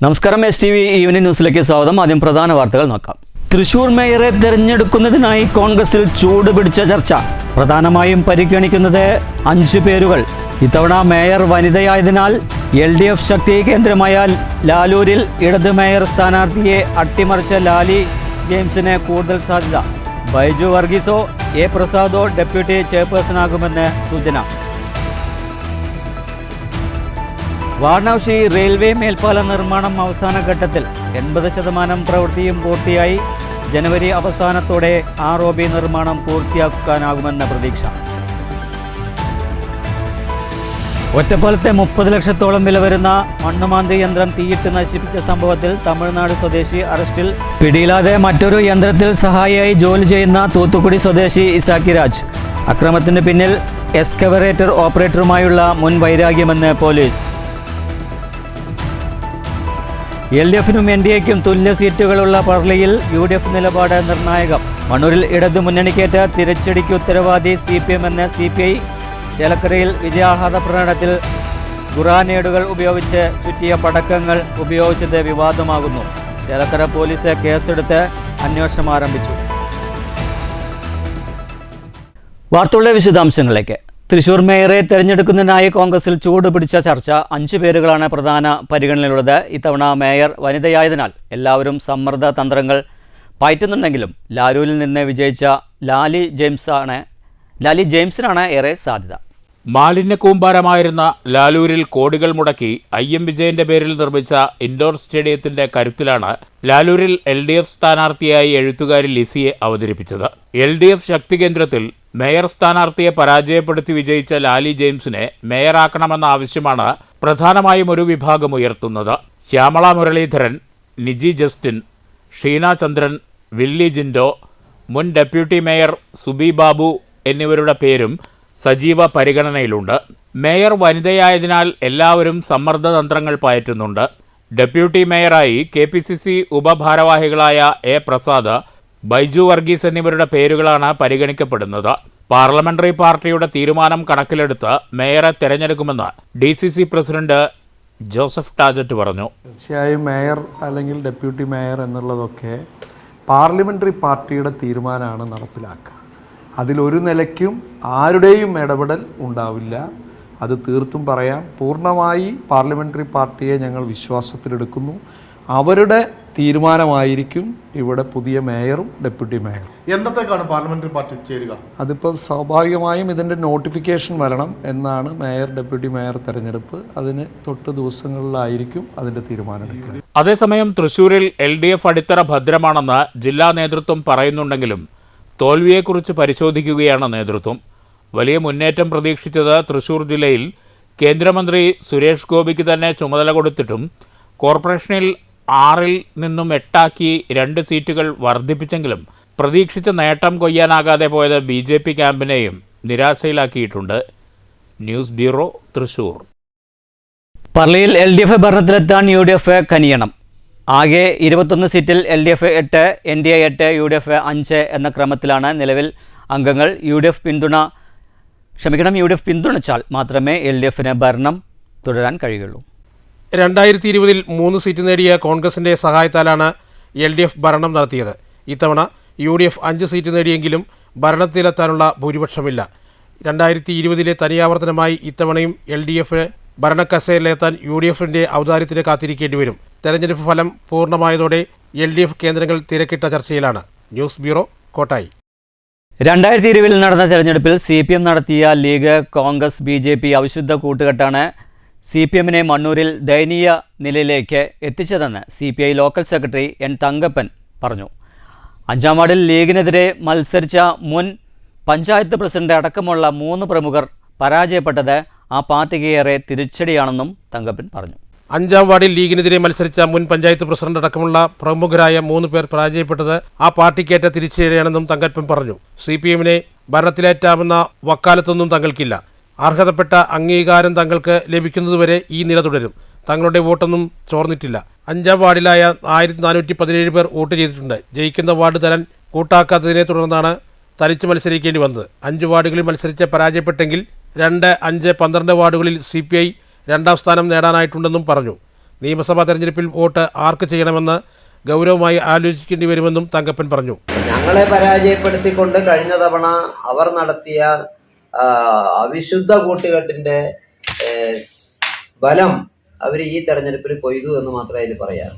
നമസ്കാരം, STV evening ന്യൂസിലേക്ക് സ്വാഗതം. ആദ്യം പ്രധാന വാർത്തകൾ നോക്കാം. തൃശൂർ മേയറെ തെരഞ്ഞെടുക്കുന്നതിനായി കോൺഗ്രസിൽ ചൂടുപിടിച്ച ചർച്ച. പ്രധാനമായും പരിഗണിക്കുന്നത് 5 പേരുകൾ. ഇത്തവണ മേയർ വനിതയായതിനാൽ LDF ശക്തി കേന്ദ്രമായ ലാലൂരിൽ ഇടത് മേയർ സ്ഥാനാർത്ഥിയെ അട്ടിമറിച്ച ലാലി ജെയിംസിന് കൂടുതൽ സാധ്യത. ബൈജു വർഗീസോ A പ്രസാദോ ഡെപ്യൂട്ടി ചെയർപേഴ്സണാകുമെന്ന് സൂചന. വാരണാസി റെയിൽവേ മേൽപ്പാല നിർമ്മാണം അവസാന ഘട്ടത്തിൽ 80% പ്രവൃത്തിയും പൂർത്തിയായി. ജനുവരി അവസാനത്തോടെ ROB നിർമ്മാണം പൂർത്തിയാക്കാനാകുമെന്ന പ്രതീക്ഷ. ഒറ്റപ്പാലത്തെ 30 ലക്ഷത്തോളം വില വരുന്ന മണ്ണുമാന്തി യന്ത്രം തീയിട്ട് നശിപ്പിച്ച സംഭവത്തിൽ തമിഴ്നാട് സ്വദേശി അറസ്റ്റിൽ. പിടിയിലാതെ മറ്റൊരു യന്ത്രത്തിൽ സഹായിയായി ജോലി ചെയ്യുന്ന തൂത്തുക്കുടി സ്വദേശി ഇസാക്കി രാജ്. അക്രമത്തിന് പിന്നിൽ എക്സ്കവറേറ്റർ ഓപ്പറേറ്ററുമായുള്ള മുൻ വൈരാഗ്യമെന്ന് പോലീസ്. LDFനും NDAയ്ക്കും തുല്യ സീറ്റുകളുള്ള പർളിയിൽ UDF നിലപാട് നിർണായകം. മണ്ണൂരിൽ ഇടതുമുന്നണിക്കേറ്റ തിരിച്ചടിക്ക് ഉത്തരവാദി CPM എന്ന് CPI. ചേലക്കരയിൽ വിജയാഹ്ലാദ പ്രകടനത്തിൽ ഖുറാനേടുകൾ ഉപയോഗിച്ച് ചുറ്റിയ പടക്കങ്ങൾ ഉപയോഗിച്ചത് വിവാദമാകുന്നു. ചേലക്കര പോലീസ് കേസെടുത്ത് അന്വേഷണം ആരംഭിച്ചു. വാർത്തകളുടെ വിശദാംശങ്ങളിലേക്ക്. തൃശൂർ മേയറെ തെരഞ്ഞെടുക്കുന്നതിനായി കോൺഗ്രസിൽ ചൂടുപിടിച്ച ചർച്ച. 5 പേരുകളാണ് പ്രധാന പരിഗണനയിലുള്ളത്. ഇത്തവണ മേയർ വനിതയായതിനാൽ എല്ലാവരും സമ്മർദ്ദ തന്ത്രങ്ങൾ പയറ്റുന്നുണ്ടെങ്കിലും ലാലൂരിൽ നിന്ന് വിജയിച്ച ലാലി ജെയിംസിനാണ് ഏറെ സാധ്യത. മാലിന്യ കൂമ്പാരമായിരുന്ന ലാലൂരിൽ കോടികൾ മുടക്കി IM വിജയന്റെ പേരിൽ നിർമ്മിച്ച ഇൻഡോർ സ്റ്റേഡിയത്തിന്റെ കരുത്തിലാണ് ലാലൂരിൽ LDF സ്ഥാനാർത്ഥിയായി എഴുത്തുകാരി ലിസിയെ അവതരിപ്പിച്ചത്. LDF ശക്തി കേന്ദ്രത്തിൽ മേയർ സ്ഥാനാർത്ഥിയെ പരാജയപ്പെടുത്തി വിജയിച്ച ലാലി ജെയിംസിനെ മേയറാക്കണമെന്ന ആവശ്യമാണ് പ്രധാനമായും ഒരു വിഭാഗം ഉയർത്തുന്നത്. ശ്യാമള മുരളീധരൻ, നിജി ജസ്റ്റിൻ, ഷീന ചന്ദ്രൻ, വില്ലി ജിൻഡോ, മുൻ ഡെപ്യൂട്ടി മേയർ സുബി ബാബു എന്നിവരുടെ പേരും സജീവ പരിഗണനയിലുണ്ട്. മേയർ വനിതയായതിനാൽ എല്ലാവരും സമ്മർദ്ദതന്ത്രങ്ങൾ പയറ്റുന്നുണ്ട്. ഡെപ്യൂട്ടി മേയറായി KPCC ഉപഭാരവാഹികളായ A പ്രസാദ്, ബൈജു വർഗീസ് എന്നിവരുടെ പേരുകളാണ് പരിഗണിക്കപ്പെടുന്നത്. പാർലമെന്ററി പാർട്ടിയുടെ തീരുമാനം കണക്കിലെടുത്ത് മേയറെ തെരഞ്ഞെടുക്കുമെന്ന് DCC പ്രസിഡന്റ് ജോസഫ് ടാജറ്റ് പറഞ്ഞു. തീർച്ചയായും മേയർ അല്ലെങ്കിൽ ഡെപ്യൂട്ടി മേയർ എന്നുള്ളതൊക്കെ പാർലമെന്ററി പാർട്ടിയുടെ തീരുമാനമാണ് നടപ്പിലാക്കുക. അതിലൊരു നിലയ്ക്കും ആരുടെയും ഇടപെടൽ ഉണ്ടാവില്ല. അത് തീർത്തും പറയാം. പൂർണ്ണമായി പാർലമെന്ററി പാർട്ടിയെ ഞങ്ങൾ വിശ്വാസത്തിലെടുക്കുന്നു. അവരുടെ തീരുമാനമായിരിക്കും ഇവിടെ പുതിയ മേയറും ഡെപ്യൂട്ടി മേയറും. എന്നത്തേക്കാണ് പാർലമെന്ററി പാർട്ടി ചേരുക? അതിപ്പോൾ സ്വാഭാവികമായും ഇതിൻ്റെ നോട്ടിഫിക്കേഷൻ വരണം എന്നാണ് മേയർ ഡെപ്യൂട്ടി മേയർ തെരഞ്ഞെടുപ്പ്. അതിന് തൊട്ട് ദിവസങ്ങളിലായിരിക്കും അതിൻ്റെ തീരുമാനമെടുക്കുക. അതേസമയം തൃശൂരിൽ LDF അടിത്തറ ഭദ്രമാണെന്ന് ജില്ലാ നേതൃത്വം പറയുന്നുണ്ടെങ്കിലും തോൽവിയെക്കുറിച്ച് പരിശോധിക്കുകയാണ് നേതൃത്വം. വലിയ മുന്നേറ്റം പ്രതീക്ഷിച്ചത് തൃശൂർ ജില്ലയിൽ കേന്ദ്രമന്ത്രി സുരേഷ് ഗോപിക്ക് തന്നെ ചുമതല കൊടുത്തിട്ടും കോർപ്പറേഷനിൽ 6-ൽ നിന്നും 8ആക്കി 2 സീറ്റുകൾ വർദ്ധിപ്പിച്ചെങ്കിലും പ്രതീക്ഷിച്ച നേട്ടം കൊയ്യാനാകാതെ പോയത് BJP ക്യാമ്പിനെയും നിരാശയിലാക്കിയിട്ടുണ്ട്. News bureau, Thrissur. പർളിയിൽ LDF ഭരണത്തിലെത്താൻ UDF കനിയണം. ആകെ 21 സീറ്റിൽ LDF 8, NDA 8, UDF 5 എന്ന ക്രമത്തിലാണ് നിലവിൽ അംഗങ്ങൾ. UDF പിന്തുണച്ചാൽ മാത്രമേ LDFന് ഭരണം തുടരാൻ കഴിയുള്ളൂ. 2020-ൽ 3 സീറ്റ് നേടിയ കോൺഗ്രസിന്റെ സഹായത്താലാണ് LDF ഭരണം നടത്തിയത്. ഇത്തവണ UDF 5 സീറ്റ് നേടിയെങ്കിലും ഭരണത്തിലെത്താനുള്ള ഭൂരിപക്ഷമില്ല. 2020-ലെ തനിയാവർത്തനമായി ഇത്തവണയും LDF ഭരണക്കസേരയിലെത്താൻ UDFന്റെ ഔദാര്യത്തിന് കാത്തിരിക്കേണ്ടി വരും. തെരഞ്ഞെടുപ്പ് ഫലം പൂർണ്ണമായതോടെ LDF കേന്ദ്രങ്ങൾ തിരക്കിട്ട ചർച്ചയിലാണ്. News bureau, Kottayi. 2020-ൽ നടന്ന തെരഞ്ഞെടുപ്പിൽ CPM നടത്തിയ ലീഗ് കോൺഗ്രസ് BJP അവിശുദ്ധ കൂട്ടുകെട്ടാണ് CPMനെ മണ്ണൂരിൽ ദയനീയ നിലയിലേക്ക് എത്തിച്ചതെന്ന് CPI local secretary N Thankappan പറഞ്ഞു. 5-ാം വാർഡിൽ ലീഗിനെതിരെ മത്സരിച്ച മുൻ പഞ്ചായത്ത് പ്രസിഡന്റ് അടക്കമുള്ള 3 പ്രമുഖർ പരാജയപ്പെട്ടത് ആ പാർട്ടിക്ക് ഏറെ തിരിച്ചടിയാണെന്നും തങ്കപ്പൻ പറഞ്ഞു. 5-ാം വാർഡിൽ ലീഗിനെതിരെ മത്സരിച്ച മുൻ പഞ്ചായത്ത് പ്രസിഡന്റ് അടക്കമുള്ള പ്രമുഖരായ 3 പേർ പരാജയപ്പെട്ടത് ആ പാർട്ടിക്കേറ്റ തിരിച്ചടിയാണെന്നും തങ്കപ്പൻ പറഞ്ഞു. CPMനെ ഭരണത്തിലേറ്റാമെന്ന വക്കാലത്തൊന്നും തങ്ങൾക്കില്ല. അർഹതപ്പെട്ട അംഗീകാരം തങ്ങൾക്ക് ലഭിക്കുന്നതുവരെ ഈ നില തുടരും. തങ്ങളുടെ വോട്ടൊന്നും ചോർന്നിട്ടില്ല. 5-ാം വാർഡിലായ 1417 പേർ വോട്ട് ചെയ്തിട്ടുണ്ട്. ജയിക്കുന്ന വാർഡ് തരാൻ കൂട്ടാക്കാത്തതിനെ തുടർന്നാണ് തനിച്ച് മത്സരിക്കേണ്ടി വന്നത്. 5 വാർഡുകളിൽ മത്സരിച്ച് പരാജയപ്പെട്ടെങ്കിൽ 2, 5, 12 വാർഡുകളിൽ CPI 2ാം സ്ഥാനം നേടാനായിട്ടുണ്ടെന്നും പറഞ്ഞു. നിയമസഭാ തെരഞ്ഞെടുപ്പിൽ വോട്ട് ആർക്ക് ചെയ്യണമെന്ന് ഗൗരവമായി ആലോചിക്കേണ്ടി വരുമെന്നും തങ്കപ്പൻ പറഞ്ഞു. ഞങ്ങളെ പരാജയപ്പെടുത്തിക്കൊണ്ട് കഴിഞ്ഞ തവണ അവർ നടത്തിയ അവിശുദ്ധ കൂട്ടുകെട്ടിന്റെ ബലം അവർ ഈ തെരഞ്ഞെടുപ്പിൽ കൊയ്തു എന്ന് മാത്രമേ അതിൽ പറയാം.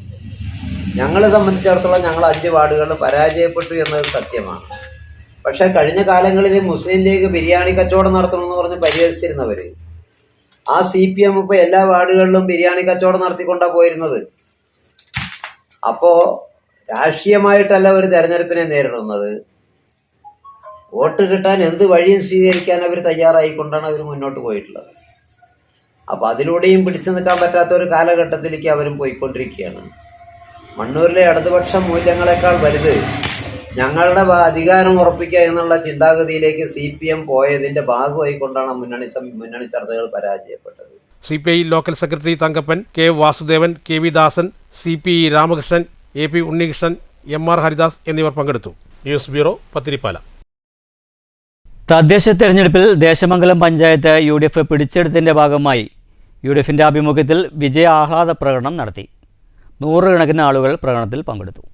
ഞങ്ങളെ സംബന്ധിച്ചിടത്തോളം ഞങ്ങൾ 5 വാർഡുകളിൽ പരാജയപ്പെട്ടു എന്നത് സത്യമാണ്. പക്ഷേ കഴിഞ്ഞ കാലങ്ങളിൽ മുസ്ലിം ലീഗ് ബിരിയാണി കച്ചവടം നടത്തണമെന്ന് പറഞ്ഞ് പരിഹരിച്ചിരുന്നവർ ആ CPM ഇപ്പോൾ എല്ലാ വാർഡുകളിലും ബിരിയാണി കച്ചവടം നടത്തിക്കൊണ്ടാണ് പോയിരുന്നത്. അപ്പോൾ രാഷ്ട്രീയമായിട്ടല്ല ഒരു തെരഞ്ഞെടുപ്പിനെ നേരിടുന്നത്, വോട്ട് കിട്ടാൻ എന്ത് വഴിയും സ്വീകരിക്കാൻ അവർ തയ്യാറായിക്കൊണ്ടാണ് അവർ മുന്നോട്ട് പോയിട്ടുള്ളത്. അപ്പോൾ അതിലൂടെയും പിടിച്ചു നിൽക്കാൻ പറ്റാത്ത ഒരു കാലഘട്ടത്തിലേക്ക് അവരും പോയിക്കൊണ്ടിരിക്കുകയാണ്. മണ്ണൂരിലെ ഇടതുപക്ഷ മൂല്യങ്ങളെക്കാൾ വലുത് ഞങ്ങളുടെ അധികാരം ഉറപ്പിക്കുക എന്നുള്ള ചിന്താഗതിയിലേക്ക് CPM പോയതിൻ്റെ ഭാഗമായിക്കൊണ്ടാണ് മുന്നണി ചർച്ചകൾ പരാജയപ്പെട്ടത്. CPI local secretary Thankappan, K Vasudevan, KV Dasan, CPI Ramakrishnan, AP Unnikrishnan, MR Haridas എന്നിവർ പങ്കെടുത്തു. News bureau, Pathirippala. തദ്ദേശ തെരഞ്ഞെടുപ്പിൽ ദേശമംഗലം പഞ്ചായത്ത് UDF പിടിച്ചെടുത്തതിൻ്റെ ഭാഗമായി UDFിൻ്റെ ആഭിമുഖ്യത്തിൽ വിജയ ആഹ്ലാദ പ്രകടനം നടത്തി. 100 കണക്കിന് ആളുകൾ പ്രകടനത്തിൽ പങ്കെടുത്തു.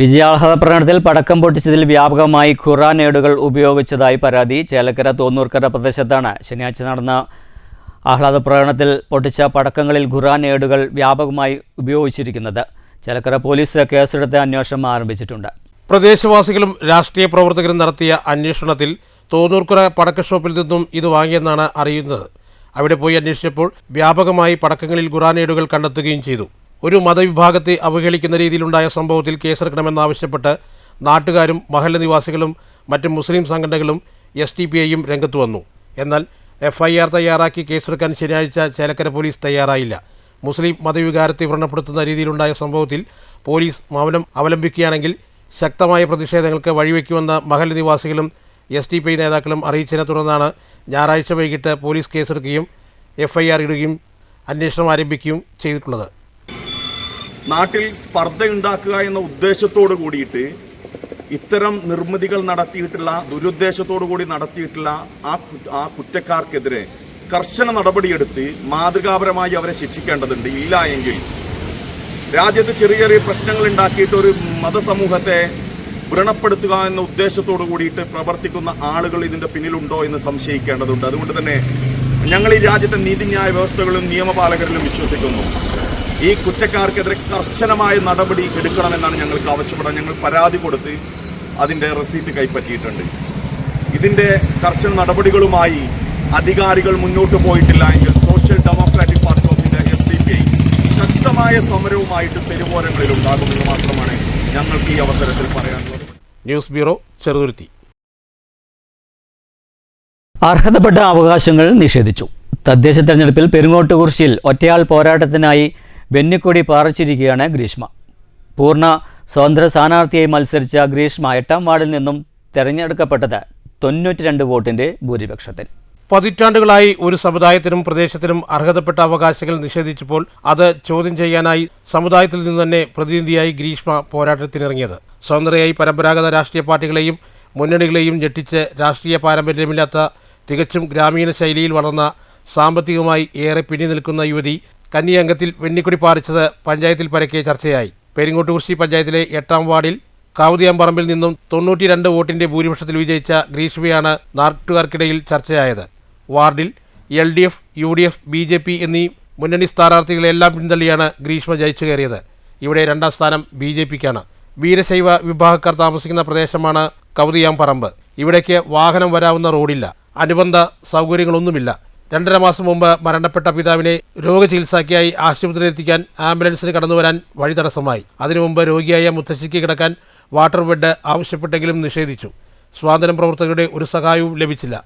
വിജയാഹ്ലാദ പ്രകടനത്തിൽ പടക്കം പൊട്ടിച്ചതിൽ വ്യാപകമായി ഖുർആൻ ഏടുകൾ ഉപയോഗിച്ചതായി പരാതി. ചേലക്കര തോന്നൂർക്കര പ്രദേശത്താണ് ശനിയാഴ്ച നടന്ന ആഹ്ലാദ പ്രകടനത്തിൽ പൊട്ടിച്ച പടക്കങ്ങളിൽ ഖുർആൻ ഏടുകൾ വ്യാപകമായി ഉപയോഗിച്ചിരിക്കുന്നത്. ചേലക്കര പോലീസ് കേസെടുത്ത് അന്വേഷണം ആരംഭിച്ചിട്ടുണ്ട്. പ്രദേശവാസികളും രാഷ്ട്രീയ പ്രവർത്തകരും നടത്തിയ അന്വേഷണത്തിൽ തോന്നൂർക്കര പടക്ക ഷോപ്പിൽ നിന്നും ഇത് വാങ്ങിയെന്നാണ് അറിയുന്നത്. അവിടെ പോയി അന്വേഷിച്ചപ്പോൾ വ്യാപകമായി പടക്കങ്ങളിൽ ഖുർആൻ ഏടുകൾ കണ്ടെത്തുകയും ചെയ്തു. ഒരു മതവിഭാഗത്തെ അവഹേളിക്കുന്ന രീതിയിലുണ്ടായ സംഭവത്തിൽ കേസെടുക്കണമെന്നാവശ്യപ്പെട്ട് നാട്ടുകാരും മഹല്ല നിവാസികളും മറ്റ് മുസ്ലിം സംഘടനകളും STPIയും രംഗത്ത് വന്നു. എന്നാൽ FIR തയ്യാറാക്കി കേസെടുക്കാൻ ശനിയാഴ്ച ചേലക്കര പോലീസ് തയ്യാറായില്ല. മുസ്ലിം മതവികാരത്തെ വ്രണപ്പെടുത്തുന്ന രീതിയിലുണ്ടായ സംഭവത്തിൽ പോലീസ് മൗനം അവലംബിക്കുകയാണെങ്കിൽ ശക്തമായ പ്രതിഷേധങ്ങൾക്ക് വഴിവെക്കുമെന്ന് മഹല്ല നിവാസികളും STPI നേതാക്കളും അറിയിച്ചതിനെ തുടർന്നാണ് ഞായറാഴ്ച വൈകിട്ട് പോലീസ് കേസെടുക്കുകയും FIR ഇടുകയും അന്വേഷണം ആരംഭിക്കുകയും ചെയ്തിട്ടുള്ളത്. നാട്ടിൽ സ്പർദ്ധയുണ്ടാക്കുക എന്ന ഉദ്ദേശത്തോടു കൂടിയിട്ട് ഇത്തരം നിർമ്മിതികൾ നടത്തിയിട്ടുള്ള ദുരുദ്ദേശത്തോടു കൂടി നടത്തിയിട്ടുള്ള ആ കുറ്റക്കാർക്കെതിരെ കർശന നടപടിയെടുത്ത് മാതൃകാപരമായി അവരെ ശിക്ഷിക്കേണ്ടതുണ്ട്. ഇല്ല എങ്കിൽ രാജ്യത്ത് ചെറിയ ചെറിയ പ്രശ്നങ്ങൾ ഉണ്ടാക്കിയിട്ട് ഒരു മതസമൂഹത്തെ വ്രണപ്പെടുത്തുക എന്ന ഉദ്ദേശത്തോടു കൂടിയിട്ട് പ്രവർത്തിക്കുന്ന ആളുകൾ ഇതിൻ്റെ പിന്നിലുണ്ടോ എന്ന് സംശയിക്കേണ്ടതുണ്ട്. അതുകൊണ്ട് തന്നെ ഞങ്ങൾ ഈ രാജ്യത്തെ നീതിന്യായ വ്യവസ്ഥകളും നിയമപാലകരിലും വിശ്വസിക്കുന്നു. ഈ കുറ്റക്കാർക്കെതിരെ കർശനമായ നടപടി എടുക്കണമെന്നാണ് ഞങ്ങൾക്ക് ആവശ്യപ്പെടുന്നത്. ഞങ്ങൾ പരാതി കൊടുത്ത് അതിൻ്റെ റെസീറ്റ് കൈപ്പറ്റിയിട്ടുണ്ട്. ഇതിൻ്റെ കർശന നടപടികളുമായി അധികാരികൾ മുന്നോട്ട് പോയിട്ടില്ല എങ്കിൽ social democratic party of India SDPI ശക്തമായ സമരവുമായിട്ട് തെരുവോരങ്ങളിൽ ഉണ്ടാകുമെന്ന് മാത്രമാണ് ഞങ്ങൾക്ക് ഈ അവസരത്തിൽ പറയാനുള്ളത്. News bureau, Cheruthuruthy. അർഹതപ്പെട്ട അവകാശങ്ങൾ നിഷേധിച്ചു. തദ്ദേശ തെരഞ്ഞെടുപ്പിൽ പെരുങ്ങോട്ടുകുറിശ്ശിയിൽ ഒറ്റയാൾ പോരാട്ടത്തിനായി വെന്നിക്കൊടി പാറിച്ചിരിക്കുകയാണ് ഗ്രീഷ്മ. പൂർണ്ണ സ്വതന്ത്ര സ്ഥാനാർത്ഥിയായി മത്സരിച്ച ഗ്രീഷ്മ 8ാം വാർഡിൽ നിന്നും തെരഞ്ഞെടുക്കപ്പെട്ടത് 92 വോട്ടിൻ്റെ ഭൂരിപക്ഷത്തിൽ. പതിറ്റാണ്ടുകളായി ഒരു സമുദായത്തിനും പ്രദേശത്തിനും അർഹതപ്പെട്ട അവകാശങ്ങൾ നിഷേധിച്ചപ്പോൾ അത് ചോദ്യം ചെയ്യാനായി സമുദായത്തിൽ നിന്ന് തന്നെ പ്രതിനിധിയായി ഗ്രീഷ്മ പോരാട്ടത്തിനിറങ്ങിയത്. സ്വതന്ത്രയായി പരമ്പരാഗത രാഷ്ട്രീയ പാർട്ടികളെയും മുന്നണികളെയും ഞെട്ടിച്ച് രാഷ്ട്രീയ പാരമ്പര്യമില്ലാത്ത തികച്ചും ഗ്രാമീണ ശൈലിയിൽ വളർന്ന സാമ്പത്തികമായി ഏറെ പിന്നി നിൽക്കുന്ന യുവതി കന്നിയംഗത്തിൽ വെന്നിക്കൊടി പാറിച്ചത് പഞ്ചായത്തിൽ പരക്കെ ചർച്ചയായി. പെരിങ്ങോട്ടുകുറിശ്ശി പഞ്ചായത്തിലെ 8ാം വാർഡിൽ കാവുതിയാമ്പറമ്പിൽ നിന്നും 92 വോട്ടിന്റെ ഭൂരിപക്ഷത്തിൽ വിജയിച്ച ഗ്രീഷ്മയാണ് നാട്ടുകാർക്കിടയിൽ ചർച്ചയായത്. വാർഡിൽ LDF, UDF, BJP എന്നീ മുന്നണി സ്ഥാനാർത്ഥികളെല്ലാം പിന്തള്ളിയാണ് ഗ്രീഷ്മ ജയിച്ചു കയറിയത്. ഇവിടെ 2ാം സ്ഥാനം BJPക്കാണ്. വീരശൈവ വിഭാഗക്കാർ താമസിക്കുന്ന പ്രദേശമാണ് കവുതിയാമ്പറമ്പ്. ഇവിടേക്ക് വാഹനം വരാവുന്ന റോഡില്ല, അനുബന്ധ സൗകര്യങ്ങളൊന്നുമില്ല. 2.5 മാസം മുമ്പ് മരണപ്പെട്ട പിതാവിനെ രോഗചികിത്സയ്ക്കായി ആശുപത്രിയിലെത്തിക്കാൻ ആംബുലൻസിന് കടന്നുവരാൻ വഴി തടസ്സമായി. അതിനു മുമ്പ് രോഗിയായ മുത്തശ്ശിക്ക് കിടക്കാൻ വാട്ടർ ബെഡ് ആവശ്യപ്പെട്ടെങ്കിലും നിഷേധിച്ചു. സ്വാതന്ത്ര്യ പ്രവർത്തകരുടെ ഒരു സഹായവും ലഭിച്ചില്ല.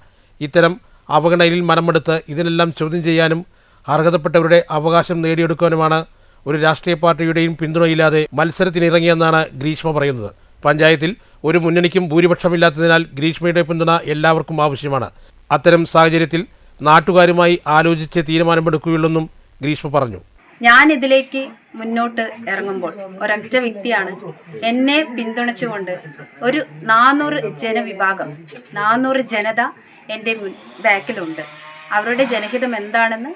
ഇത്തരം അവഗണനയിൽ മനമെടുത്ത് ഇതിനെല്ലാം ചോദ്യം ചെയ്യാനും അർഹതപ്പെട്ടവരുടെ അവകാശം നേടിയെടുക്കാനുമാണ് ഒരു രാഷ്ട്രീയ പാർട്ടിയുടെയും പിന്തുണയില്ലാതെ മത്സരത്തിനിറങ്ങിയെന്നാണ് ഗ്രീഷ്മ പറയുന്നത്. പഞ്ചായത്തിൽ ഒരു മുന്നണിക്കും ഭൂരിപക്ഷമില്ലാത്തതിനാൽ ഗ്രീഷ്മയുടെ പിന്തുണ എല്ലാവർക്കും ആവശ്യമാണ്. അത്തരം സാഹചര്യത്തിൽ നാട്ടുകാരുമായി ആലോചിച്ച് തീരുമാനമെടുക്കുകയുള്ളെന്നും ഗ്രീഷ്മ പറഞ്ഞു. ഞാൻ ഇതിലേക്ക് മുന്നോട്ട് ഇറങ്ങുമ്പോൾ ഒരൊറ്റ വ്യക്തിയാണ് എന്നെ പിന്തുണച്ചുകൊണ്ട് ഒരു 400 ജനവിഭാഗം 400 ജനത എൻ്റെ ബാക്കിലുണ്ട്. അവരുടെ ജനഹിതം എന്താണെന്ന്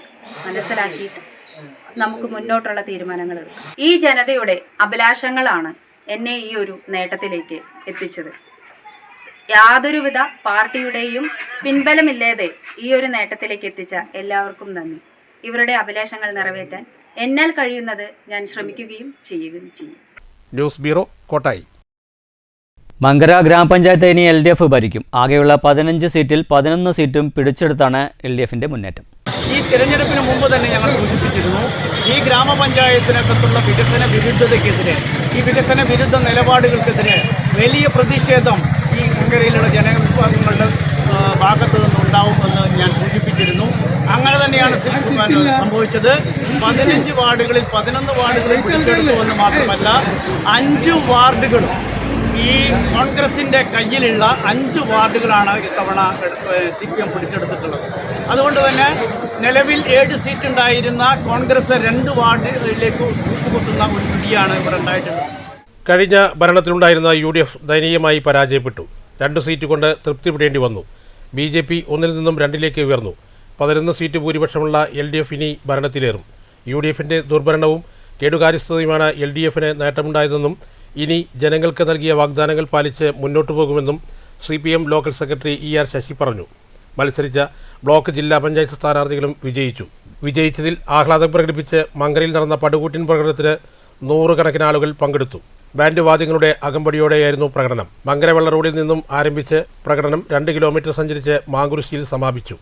മനസ്സിലാക്കിയിട്ട് നമുക്ക് മുന്നോട്ടുള്ള തീരുമാനങ്ങൾ എടുക്കാം. ഈ ജനതയുടെ അഭിലാഷങ്ങളാണ് എന്നെ ഈ ഒരു നേട്ടത്തിലേക്ക് എത്തിച്ചത്. യാതൊരുവിധ പാർട്ടിയുടെയും പിൻബലമില്ലാതെ ഈ ഒരു നേട്ടത്തിലേക്ക് എത്തിച്ച എല്ലാവർക്കും നന്ദി. ഇവരുടെ അഭിലാഷങ്ങൾ നിറവേറ്റാൻ എന്നാൽ കഴിയുന്നത് ഞാൻ ശ്രമിക്കുകയും ചെയ്യുകയും ചെയ്യും. News bureau, Kottayi. മങ്കര ഗ്രാമപഞ്ചായത്ത് ഇനി LDF ഭരിക്കും. ആകെയുള്ള 15 സീറ്റിൽ 11 സീറ്റും പിടിച്ചെടുത്താണ് LDFിൻ്റെ മുന്നേറ്റം. ഈ തിരഞ്ഞെടുപ്പിന് മുമ്പ് തന്നെ ഞങ്ങൾ സൂചിപ്പിച്ചിരുന്നു, ഈ ഗ്രാമപഞ്ചായത്തിനകത്തുള്ള വികസന വിരുദ്ധതയ്ക്കെതിരെ, ഈ വികസന വിരുദ്ധ നിലപാടുകൾക്കെതിരെ വലിയ പ്രതിഷേധം ഈ മങ്കരയിലുള്ള ജനവിഭാഗങ്ങളുടെ ഭാഗത്തു നിന്നുണ്ടാവുമെന്ന് ഞാൻ സൂചിപ്പിച്ചിരുന്നു. അങ്ങനെ തന്നെയാണ് സംഭവിച്ചത്. 15 വാർഡുകളിൽ 11 വാർഡുകളിൽ പിടിച്ചെടുത്തുവെന്ന് മാത്രമല്ല 5 വാർഡുകളും ഈ കോൺഗ്രസിൻ്റെ കയ്യിലുള്ള 5 വാർഡുകളാണ് ഇത്തവണ CPM പിടിച്ചെടുത്തിട്ടുള്ളത്. അതുകൊണ്ട് തന്നെ നിലവിൽ 7 സീറ്റ് ഉണ്ടായിരുന്ന കോൺഗ്രസ് 2 വാർഡിലേക്ക് കൂട്ടുകുത്തുന്ന ഒരു സ്ഥിതിയാണ് ഇവിടെ ഉണ്ടായിട്ടുള്ളത്. കഴിഞ്ഞ ഭരണത്തിലുണ്ടായിരുന്ന UDF ദയനീയമായി പരാജയപ്പെട്ടു. 2 സീറ്റ് കൊണ്ട് തൃപ്തിപ്പെടേണ്ടി വന്നു. BJP 1 നിന്നും 2 ഉയർന്നു. 11 സീറ്റ് ഭൂരിപക്ഷമുള്ള LDF ഇനി ഭരണത്തിലേറും. UDFിൻ്റെ ദുർഭരണവും കേടുകാര്യസ്ഥതയുമാണ് LDFിന് നേട്ടമുണ്ടായതെന്നും ഇനി ജനങ്ങൾക്ക് നൽകിയ വാഗ്ദാനങ്ങൾ പാലിച്ച് മുന്നോട്ടു പോകുമെന്നും CPM local secretary ER Sasi പറഞ്ഞു. മത്സരിച്ച ബ്ലോക്ക് ജില്ലാ പഞ്ചായത്ത് സ്ഥാനാർത്ഥികളും വിജയിച്ചതിൽ ആഹ്ലാദം പ്രകടിപ്പിച്ച് മങ്കരയിൽ നടന്ന പടുകൂട്ടിൻ പ്രകടനത്തിന് 100 കണക്കിന് ആളുകൾ പങ്കെടുത്തു. ബാൻഡ് വാദ്യങ്ങളുടെ അകമ്പടിയോടെയായിരുന്നു പ്രകടനം. മങ്കര വെള്ള റോഡിൽ നിന്നും ആരംഭിച്ച് പ്രകടനം 2 കിലോമീറ്റർ സഞ്ചരിച്ച് മാങ്കുരിശ്ശിയിൽ സമാപിച്ചു.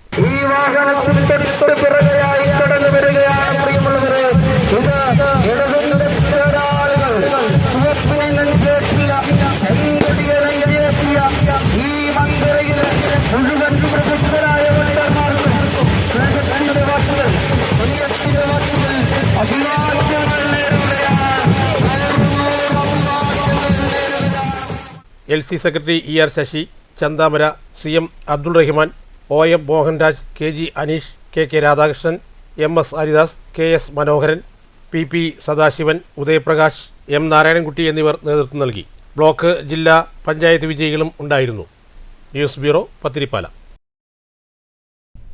LC secretary ER Sasi, Chanthamara, CM Abdul Rahiman, OM Mohanraj, KG Aneesh, KK Radhakrishnan, MS Haridas, KS Manoharan, PP Sadasivan, Udayaprakash, M Narayanankutty എന്നിവർ നേതൃത്വം നൽകി. ബ്ലോക്ക് ജില്ലാ പഞ്ചായത്ത് വിജയികളും ഉണ്ടായിരുന്നു. News bureau, Pathiripala.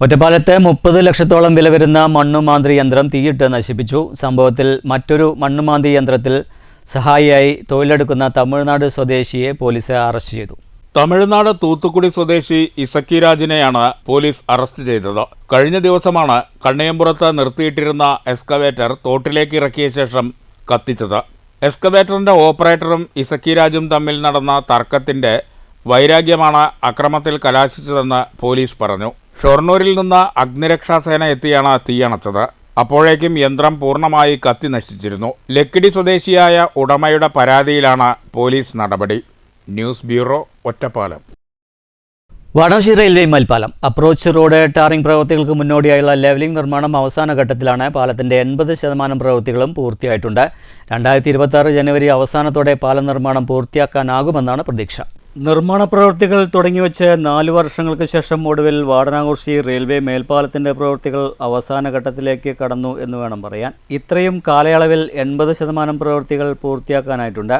ഒറ്റപ്പാലത്ത് 30 ലക്ഷത്തോളം വില വരുന്ന മണ്ണുമാന്തി യന്ത്രം തീയിട്ട് നശിപ്പിച്ചു. സംഭവത്തിൽ മറ്റൊരു മണ്ണുമാന്തി യന്ത്രത്തിൽ സഹായിയായി തൊഴിലെടുക്കുന്ന തമിഴ്നാട് സ്വദേശിയെ പോലീസ് അറസ്റ്റ് ചെയ്തു. തമിഴ്നാട് തൂത്തുക്കുടി സ്വദേശി ഇസക്കി രാജിനെയാണ് പോലീസ് അറസ്റ്റ് ചെയ്തത്. കഴിഞ്ഞ ദിവസമാണ് കണ്ണയമ്പുറത്ത് നിർത്തിയിട്ടിരുന്ന എക്സ്കവേറ്റർ തോട്ടിലേക്ക് ഇറക്കിയ ശേഷം കത്തിച്ചത്. എക്സ്കവേറ്ററിന്റെ ഓപ്പറേറ്ററും ഇസക്കി രാജും തമ്മിൽ നടന്ന തർക്കത്തിന്റെ വൈരാഗ്യമാണ് അക്രമത്തിൽ കലാശിച്ചതെന്ന് പോലീസ് പറഞ്ഞു. ഷൊർണൂരിൽ നിന്ന് അഗ്നിരക്ഷാസേന എത്തിയാണ് തീയണച്ചത്. അപ്പോഴേക്കും യന്ത്രം പൂർണ്ണമായി കത്തി നശിച്ചിരുന്നു. ലക്കിടി സ്വദേശിയായ ഉടമയുടെ പരാതിയിലാണ് പോലീസ് നടപടി. News bureau, Ottapalam. Vadassery railway മേൽപ്പാലം അപ്രോച്ച് റോഡ് ടാറിംഗ് പ്രവൃത്തികൾക്ക് മുന്നോടിയായുള്ള ലെവലിംഗ് നിർമ്മാണം അവസാന ഘട്ടത്തിലാണ്. പാലത്തിന്റെ 80% പ്രവൃത്തികളും പൂർത്തിയായിട്ടുണ്ട്. 2026 ജനുവരി അവസാനത്തോടെ പാലം നിർമ്മാണം പൂർത്തിയാക്കാനാകുമെന്നാണ് പ്രതീക്ഷ. നിർമ്മാണ പ്രവൃത്തികൾ തുടങ്ങിവെച്ച് 4 വർഷങ്ങൾക്ക് ശേഷം ഒടുവിൽ വാടനാകുറിശി റെയിൽവേ മേൽപ്പാലത്തിന്റെ പ്രവൃത്തികൾ അവസാന ഘട്ടത്തിലേക്ക് കടന്നു എന്ന് വേണം പറയാൻ. ഇത്രയും കാലയളവിൽ 80% പ്രവൃത്തികൾ പൂർത്തിയാക്കാനായിട്ടുണ്ട്.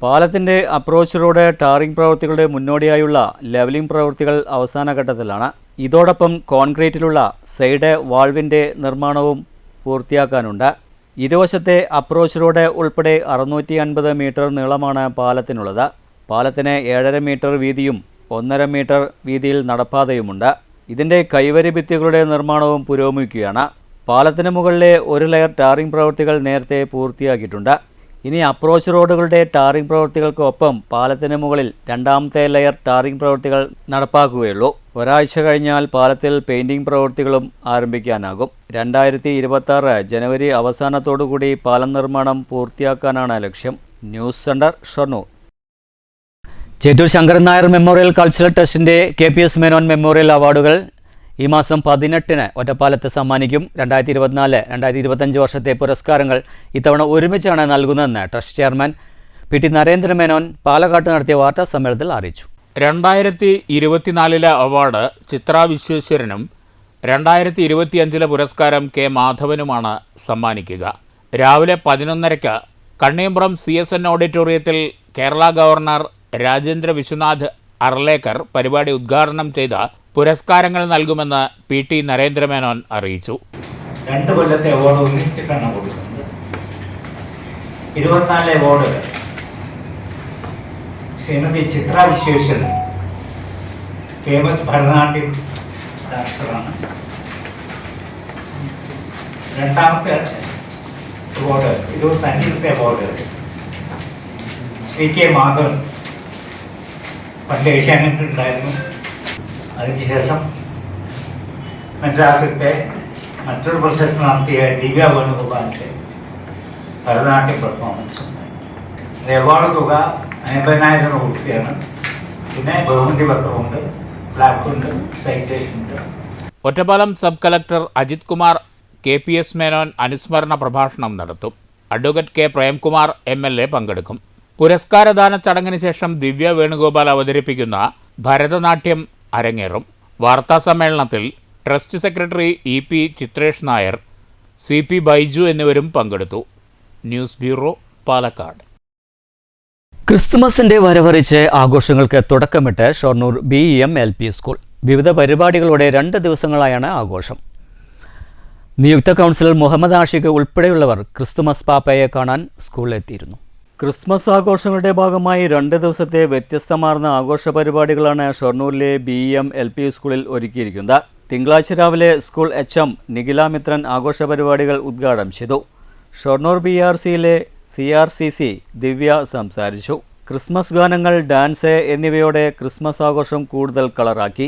പാലത്തിന്റെ അപ്രോച്ച് റോഡ് ടാറിംഗ് പ്രവൃത്തികളുടെ മുന്നോടിയായുള്ള ലെവലിംഗ് പ്രവൃത്തികൾ അവസാന ഘട്ടത്തിലാണ്. ഇതോടൊപ്പം കോൺക്രീറ്റിലുള്ള സൈഡ് വാൾവിന്റെ നിർമ്മാണവും പൂർത്തിയാക്കാനുണ്ട്. ഇരുവശത്തെ അപ്രോച്ച് റോഡ് ഉൾപ്പെടെ 650 മീറ്റർ നീളമാണ് പാലത്തിനുള്ളത്. പാലത്തിന് 7.5 മീറ്റർ വീതിയും 1.5 മീറ്റർ വീതിയിൽ നടപ്പാതയുമുണ്ട്. ഇതിൻ്റെ കൈവരി ഭിത്തികളുടെ നിർമ്മാണവും പുരോഗമിക്കുകയാണ്. പാലത്തിന് മുകളിലെ 1 ലെയർ ടാറിംഗ് പ്രവൃത്തികൾ നേരത്തെ പൂർത്തിയാക്കിയിട്ടുണ്ട്. ഇനി അപ്രോച്ച് റോഡുകളുടെ ടാറിംഗ് പ്രവൃത്തികൾക്ക് ഒപ്പം പാലത്തിന് മുകളിൽ 2ാമത്തെ ലെയർ ടാറിംഗ് പ്രവൃത്തികൾ നടപ്പാക്കുകയുള്ളൂ. ഒരാഴ്ച കഴിഞ്ഞാൽ പാലത്തിൽ പെയിന്റിംഗ് പ്രവൃത്തികളും ആരംഭിക്കാനാകും. 2026 ജനുവരി അവസാനത്തോടുകൂടി പാലം നിർമ്മാണം പൂർത്തിയാക്കാനാണ് ലക്ഷ്യം. News centre, Shoranur. Chettur Sankaran Nair memorial cultural ട്രസ്റ്റിൻ്റെ KPS മേനോൻ മെമ്മോറിയൽ അവാർഡുകൾ ഈ മാസം 18-ന് ഒറ്റപ്പാലത്ത് സമ്മാനിക്കും. 2024-2025 വർഷത്തെ പുരസ്കാരങ്ങൾ ഇത്തവണ ഒരുമിച്ചാണ് നൽകുന്നതെന്ന് ട്രസ്റ്റ് ചെയർമാൻ PT നരേന്ദ്രമേനോൻ പാലക്കാട്ട് നടത്തിയ വാർത്താ സമ്മേളനത്തിൽ അറിയിച്ചു. 2024 അവാർഡ് ചിത്ര വിശ്വേശ്വരനും 2025 പുരസ്കാരം K. മാധവനുമാണ് സമ്മാനിക്കുക. രാവിലെ 11:30 കണ്ണീമ്പ്രം CSN ഓഡിറ്റോറിയത്തിൽ കേരള ഗവർണർ രാജേന്ദ്ര വിശ്വനാഥ് അർലേക്കർ പരിപാടി ഉദ്ഘാടനം ചെയ്ത പുരസ്കാരങ്ങൾ നൽകുമെന്ന് PT നരേന്ദ്രമേനോൻ അറിയിച്ചു. 2 കൊല്ലത്തെ അവാർഡ് ഒന്നിച്ചിട്ടാണ് കൊടുക്കുന്നത്. 24 അവാർഡ് ശ്രീമതി ചിത്ര വിശ്വേശ്വരൻ, ഫേമസ് ഭരതനാട്യം ഡാൻസറാണ്. രണ്ടാമത്തെ award 25 award Sri K. Madhavan, പണ്ട് ഏഷ്യാനെറ്റിലുണ്ടായിരുന്നു. അതിനുശേഷം മദ്രാസിലത്തെ മറ്റൊരു പ്രശസ്തി നടത്തിയ ദിവ്യ വേണുഗോപാലിൻ്റെ ഭരതനാട്യം പെർഫോമൻസ് ഉണ്ട്. അവാർഡ് തുക 50,000 രൂപയാണ്. പിന്നെ ബഹുമതി പത്രമുണ്ട്, പ്ലാക്കുണ്ട്, സൈറ്റേഷൻ ഉണ്ട്. Ottapalam sub collector Ajith Kumar KPS Menon അനുസ്മരണ പ്രഭാഷണം നടത്തും. Advocate K. പ്രേംകുമാർ MLA പങ്കെടുക്കും. പുരസ്കാരദാന ചടങ്ങിന് ശേഷം ദിവ്യ വേണുഗോപാൽ അവതരിപ്പിക്കുന്ന ഭരതനാട്യം അരങ്ങേറും. വാർത്താ സമ്മേളനത്തിൽ trust secretary EP Chitresh Nair, CP Baiju എന്നിവരും പങ്കെടുത്തു. News bureau, Palakkad. ക്രിസ്തുമസിന്റെ വരവറിച്ച് ആഘോഷങ്ങൾക്ക് തുടക്കമിട്ട് ഷൊർണൂർ BEM LP സ്കൂൾ. വിവിധ പരിപാടികളോടെ 2 ദിവസങ്ങളായാണ് ആഘോഷം. നിയുക്ത കൗൺസിലർ മുഹമ്മദ് ആഷിഖ് ഉൾപ്പെടെയുള്ളവർ ക്രിസ്തുമസ് പാപ്പയെ കാണാൻ സ്കൂളിലെത്തിയിരുന്നു. ക്രിസ്മസ് ആഘോഷങ്ങളുടെ ഭാഗമായി 2 ദിവസത്തെ വ്യത്യസ്തമാർന്ന ആഘോഷ പരിപാടികളാണ് ഷൊർണൂരിലെ BEM LP സ്കൂളിൽ ഒരുക്കിയിരിക്കുന്നത്. തിങ്കളാഴ്ച രാവിലെ സ്കൂൾ HM നിഖില മിത്രൻ ആഘോഷ പരിപാടികൾ ഉദ്ഘാടനം ചെയ്തു. ഷൊർണൂർ BRCയിലെ CRCC ദിവ്യ സംസാരിച്ചു. ക്രിസ്മസ് ഗാനങ്ങൾ, ഡാൻസ് എന്നിവയോടെ ക്രിസ്മസ് ആഘോഷം കൂടുതൽ കളറാക്കി.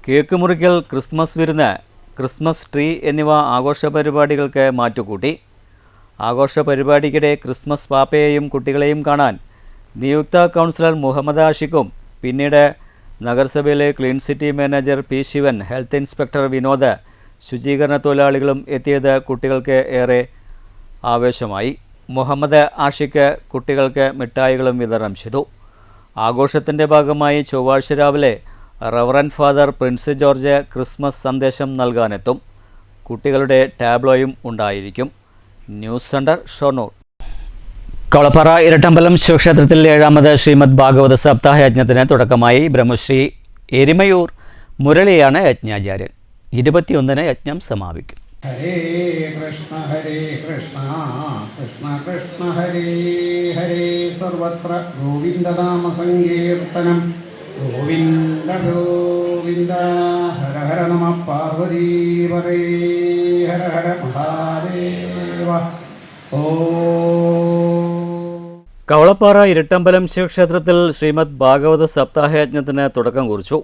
കേക്ക് മുറിക്കൽ, ക്രിസ്മസ് വിരുന്ന്, ക്രിസ്മസ് ട്രീ എന്നിവ ആഘോഷ പരിപാടികൾക്ക് മാറ്റുകൂട്ടി. ആഘോഷ പരിപാടിക്കിടെ ക്രിസ്മസ് പാപ്പയെയും കുട്ടികളെയും കാണാൻ നിയുക്ത കൗൺസിലർ മുഹമ്മദ് ആഷിഖും പിന്നീട് നഗരസഭയിലെ clean city manager P. Sivan, health inspector Vinod, ശുചീകരണ തൊഴിലാളികളും എത്തിയത് കുട്ടികൾക്ക് ഏറെ ആവേശമായി. മുഹമ്മദ് ആഷിഖ് കുട്ടികൾക്ക് മിഠായികളും വിതരണം ചെയ്തു. ആഘോഷത്തിൻ്റെ ഭാഗമായി ചൊവ്വാഴ്ച രാവിലെ reverend father Prince George Christmas സന്ദേശം നൽകാനെത്തും. കുട്ടികളുടെ ടാബ്ലോയും ഉണ്ടായിരിക്കും. News centre, Shoranur. കളപ്പാറ ഇരട്ടമ്പലം ശിവക്ഷേത്രത്തിൽ 7ാമത് ശ്രീമദ് ഭാഗവത സപ്താഹ യജ്ഞത്തിന് തുടക്കമായി. ബ്രഹ്മശ്രീ എരിമയൂർ മുരളിയാണ് യജ്ഞാചാര്യൻ. 21-ന് യജ്ഞം സമാപിക്കും. ഹരേ കൃഷ്ണ കൃഷ്ണ കൃഷ്ണ ഹരേ ഹരേ സർവത്ര ഗോവിന്ദനാമ സങ്കീർത്തനം. ഗോവിന്ദ ഗോവിന്ദ ഹര ഹര നമ പാർവതീപതേ ഹര ഹര മഹാദേവ. കവളപ്പാറ ഇരട്ടമ്പലം ശിവക്ഷേത്രത്തിൽ ശ്രീമദ് ഭാഗവത സപ്താഹയജ്ഞത്തിന് തുടക്കം കുറിച്ചു.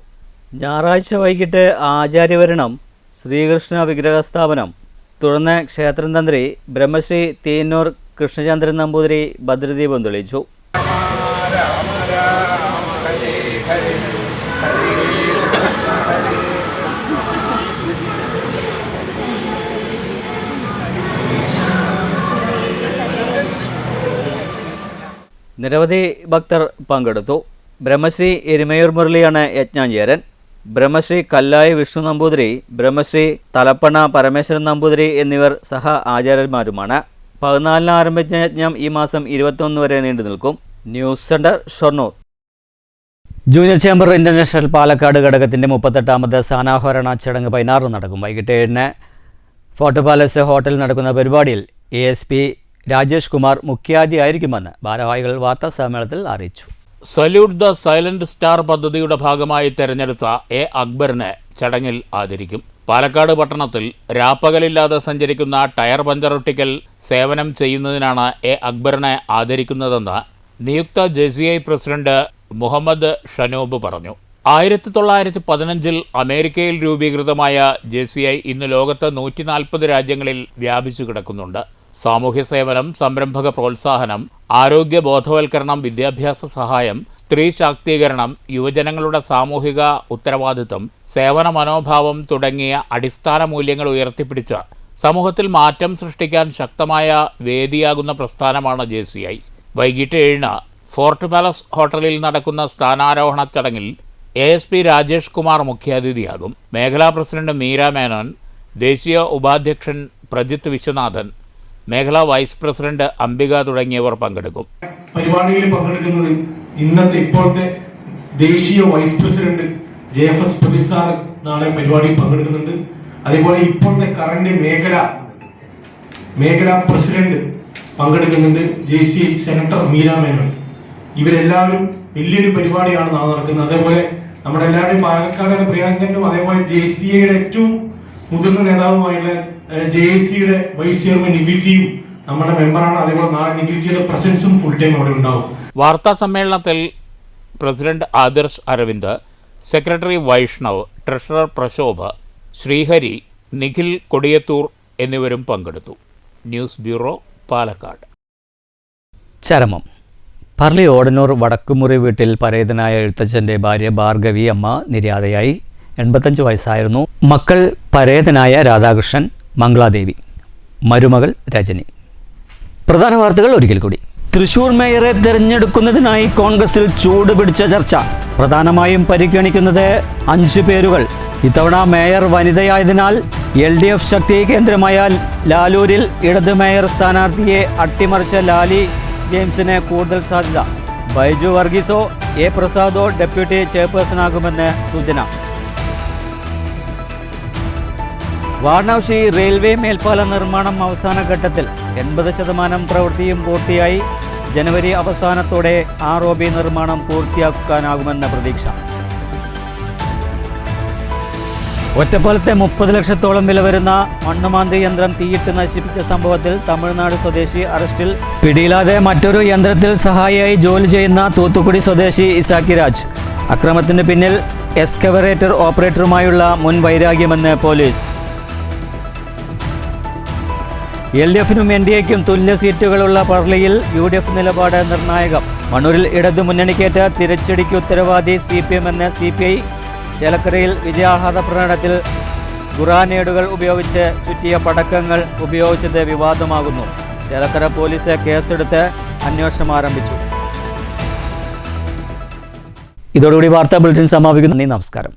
ഞായറാഴ്ച വൈകിട്ട് ആചാര്യവരണം, ശ്രീകൃഷ്ണ വിഗ്രഹസ്ഥാപനം, തുടർന്ന് ക്ഷേത്രം തന്ത്രി ബ്രഹ്മശ്രീ തീന്നൂർ കൃഷ്ണചന്ദ്രൻ നമ്പൂതിരി ഭദ്രദീപം തെളിയിച്ചു. നിരവധി ഭക്തർ പങ്കെടുത്തു. ബ്രഹ്മശ്രീ എരിമയൂർ മുരളിയാണ് യജ്ഞാചാര്യൻ. ബ്രഹ്മശ്രീ കല്ലായി വിഷ്ണു നമ്പൂതിരി, ബ്രഹ്മശ്രീ തലപ്പണ പരമേശ്വരൻ നമ്പൂതിരി എന്നിവർ സഹ ആചാര്യന്മാരുമാണ്. 14-ന് ആരംഭിച്ച യജ്ഞം ഈ മാസം 21 വരെ നീണ്ടു നിൽക്കും. News centre, Shoranur. Junior chamber international Palakkad ഘടകത്തിൻ്റെ 38ാമത് സ്ഥാനാരോഹണ ചടങ്ങ് 16 നടക്കും. വൈകിട്ട് 7-ന് ഫോർട്ട് പാലസ് ഹോട്ടലിൽ നടക്കുന്ന പരിപാടിയിൽ ASP രാജേഷ് കുമാർ മുഖ്യാതിഥിയായിരിക്കുമെന്ന് ഭാരവാഹികൾ വാർത്താ സമ്മേളനത്തിൽ അറിയിച്ചു. സല്യൂട്ട് ദ സൈലന്റ് സ്റ്റാർ പദ്ധതിയുടെ ഭാഗമായി തെരഞ്ഞെടുത്ത A. അക്ബറിനെ ചടങ്ങിൽ ആദരിക്കും. പാലക്കാട് പട്ടണത്തിൽ രാപ്പകലില്ലാതെ സഞ്ചരിക്കുന്ന ടയർ പഞ്ചറൊട്ടിക്കൽ സേവനം ചെയ്യുന്നതിനാണ് A. അക്ബറിനെ ആദരിക്കുന്നതെന്ന് നിയുക്ത JCI പ്രസിഡന്റ് മുഹമ്മദ് ഷനൂബ് പറഞ്ഞു. 1915 അമേരിക്കയിൽ രൂപീകൃതമായ JCI ഇന്ന് ലോകത്ത് 140 രാജ്യങ്ങളിൽ വ്യാപിച്ചു കിടക്കുന്നുണ്ട്. സാമൂഹ്യ സേവനം, സംരംഭക പ്രോത്സാഹനം, ആരോഗ്യ ബോധവൽക്കരണം, വിദ്യാഭ്യാസ സഹായം, സ്ത്രീ ശാക്തീകരണം, യുവജനങ്ങളുടെ സാമൂഹിക ഉത്തരവാദിത്വം, സേവന മനോഭാവം തുടങ്ങിയ അടിസ്ഥാന മൂല്യങ്ങൾ ഉയർത്തിപ്പിടിച്ച് സമൂഹത്തിൽ മാറ്റം സൃഷ്ടിക്കാൻ ശക്തമായ വേദിയാകുന്ന പ്രസ്ഥാനമാണ് JCI. വൈകിട്ട് 7-ന് ഫോർട്ട് പാലസ് ഹോട്ടലിൽ നടക്കുന്ന സ്ഥാനാരോഹണ ചടങ്ങിൽ ASP രാജേഷ് കുമാർ മുഖ്യാതിഥിയാകും. മേഖലാ പ്രസിഡന്റ് മീര മേനോൻ, ദേശീയ ഉപാധ്യക്ഷൻ പ്രജിത്ത് വിശ്വനാഥൻ, മേഖലാ വൈസ് പ്രസിഡന്റ് അംബിക തുടങ്ങിയവർ പങ്കെടുക്കും. പരിപാടിയിൽ പങ്കെടുക്കുന്നത് ഇന്നത്തെ ഇപ്പോഴത്തെ ദേശീയ vice president JFS Prajith sir നാളെ പരിപാടിയിൽ പങ്കെടുക്കുന്നുണ്ട്. അതേപോലെ ഇപ്പോഴത്തെ കറന്റ് മേഖലാ പ്രസിഡന്റ് പങ്കെടുക്കുന്നുണ്ട്, JCI സെനറ്റർ മീര മേനോൻ. ഇവരെല്ലാവരും വലിയൊരു പരിപാടിയാണ് നാളെ നടക്കുന്നത്. അതേപോലെ നമ്മുടെ എല്ലാവരുടെയും പാലക്കാട് പ്രിയങ്കനും അതേപോലെ JCIയുടെ ഏറ്റവും മുതിർന്ന നേതാവുമായുള്ള JACയുടെ വൈസ് ചെയർമാൻ നിഖിൽജിയും നമ്മുടെ മെമ്പറാണ്. അതേപോലെ നാളെ നിഖിൽജിയുടെ പ്രസൻസും ഫുൾ ടൈം അവിടെ ഉണ്ടാവും. വാർത്താ സമ്മേളനത്തിൽ president Adarsh Aravind, secretary Vaishnav, treasurer Prashobh, Srihari, Nikhil Kodiyathur എന്നിവരും പങ്കെടുത്തു. News bureau, Palakkad. ചരമം. പറളി ഓടന്നൂർ വടക്കുമുറി വീട്ടിൽ പരേതനായ എഴുത്തച്ഛൻ്റെ ഭാര്യ ഭാർഗവി അമ്മ നിര്യാതയായി. 85 വയസ്സായിരുന്നു. മക്കൾ പരേതനായ രാധാകൃഷ്ണൻ, മംഗളാദേവി, മരുമകൾ രജനി. പ്രധാന വാർത്തകൾ ഒരിക്കൽ കൂടി. തൃശൂർ മേയറെ തെരഞ്ഞെടുക്കുന്നതിനായി കോൺഗ്രസിൽ ചൂടുപിടിച്ച ചർച്ച. പ്രധാനമായും പരിഗണിക്കുന്നത് 5 പേരുകൾ. ഇത്തവണ മേയർ വനിതയായതിനാൽ LDF ശക്തി കേന്ദ്രമായ ലാലൂരിൽ ഇടത് മേയർ സ്ഥാനാർത്ഥിയെ അട്ടിമറിച്ച ലാലി ജെയിംസിന് കൂടുതൽ സാധ്യത. ബൈജു വർഗീസോ A പ്രസാദോ ഡെപ്യൂട്ടി ചെയർപേഴ്സണാകുമെന്ന് സൂചന. വാരണാസി റെയിൽവേ മേൽപ്പാല നിർമ്മാണം അവസാന ഘട്ടത്തിൽ. 80% പ്രവൃത്തിയും പൂർത്തിയായി. ജനുവരി അവസാനത്തോടെ ROB നിർമ്മാണം പൂർത്തിയാക്കാനാകുമെന്ന പ്രതീക്ഷ. ഒറ്റപ്പാലത്തെ 30 ലക്ഷത്തോളം വില വരുന്ന മണ്ണുമാന്തി യന്ത്രം തീയിട്ട് നശിപ്പിച്ച സംഭവത്തിൽ തമിഴ്നാട് സ്വദേശി അറസ്റ്റിൽ. പിടിയിലാതെ മറ്റൊരു യന്ത്രത്തിൽ സഹായിയായി ജോലി ചെയ്യുന്ന തൂത്തുക്കുടി സ്വദേശി ഇസാക്കി രാജ്. അക്രമത്തിന് പിന്നിൽ എക്സ്കവറേറ്റർ ഓപ്പറേറ്ററുമായുള്ള മുൻ വൈരാഗ്യമെന്ന് പോലീസ്. LDFനും NDAയ്ക്കും തുല്യ സീറ്റുകളുള്ള പറളിയിൽ UDF നിലപാട് നിർണായകം. മണ്ണൂരിൽ ഇടതു മുന്നണിക്കേറ്റ തിരച്ചടിക്ക് ഉത്തരവാദി CPM എന്ന CPI. ചേലക്കരയിൽ വിജയാഹ്ലാദ പ്രകടനത്തിൽ ഖുറാനേടുകൾ ഉപയോഗിച്ച് ചുറ്റിയ പടക്കങ്ങൾ ഉപയോഗിച്ചത് വിവാദമാകുന്നു. ചേലക്കര പോലീസ് കേസെടുത്ത് അന്വേഷണം ആരംഭിച്ചു. ഇതോടുകൂടി വാർത്താ ബുള്ളറ്റിൻ സമാപിക്കുന്നു. നമസ്കാരം.